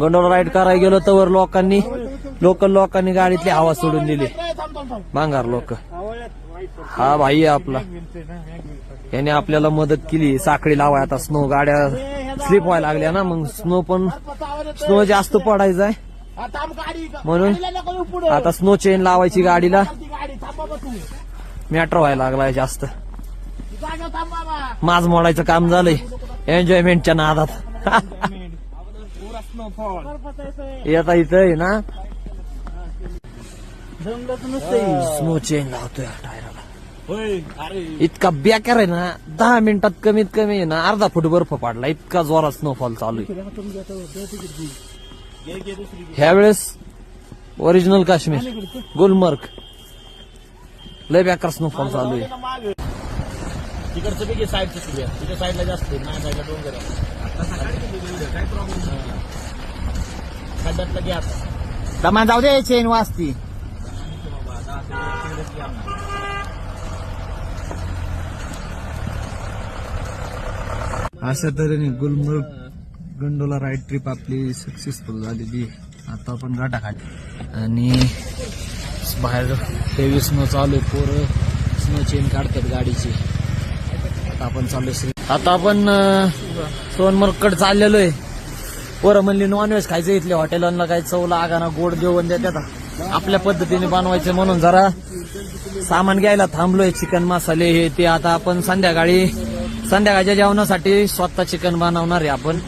Gondola ride करायला गेलो तर लोकल लोकांनी गाडीतली हवा सोडून दिली. भांगार लोक. हा भाई आहे आपला, याने आपल्याला मदत केली साखळी लावाय. आता स्नो गाड्या स्लिप व्हायला लागल्या ना, मग स्नो जास्त पडायचा म्हणून आता स्नो चेन लावायची गाडीला. मॅटर व्हायला लागलाय जास्त. माज मोडायचं काम झालंय एन्जॉयमेंटच्या नादात. येता इथं आहे ना स्नो चेन लावतोय टायराला. इतका बेकार आहे ना, 10 मिनिटात कमीत कमी आहे ना अर्धा फूट बर्फ पडला. इतका जोरात स्नोफॉल चालू आहे ह्यावेळेस. ओरिजिनल काश्मीर गुलमर्ग लय बेकार स्नोफॉल चालू आहे. तिकडचं बी साईडचं सुरूया, तिच्या साईडला जास्त आहे, माझ्या साईडला डोंगर आहे. खड्ड्यातलं घ्या आता जाऊ दे, चेन वाजती. अशा तऱ्हेने गुलमर्ग गंडोला राईड ट्रिप आपली सक्सेसफुल झालेली. आता आपण घाटाघाटी आणि बाहेर हेवी स्नो चालू आहे. पोरं स्नो चेन काढतात गाडीची. आता आपण सोनमर्गकडे चाललेलो आहे. पोरं म्हणली नॉनव्हेज खायचं, इथले हॉटेलांना काही चव लागाना, गोड जेवण देतात. आपल्या पद्धतीने बनवायचं म्हणून जरा सामान घ्यायला थांबलोय. चिकन मसाले हे ते. आता आपण संध्याकाळच्या जेवणासाठी स्वतः चिकन बनवणार आहे आपण.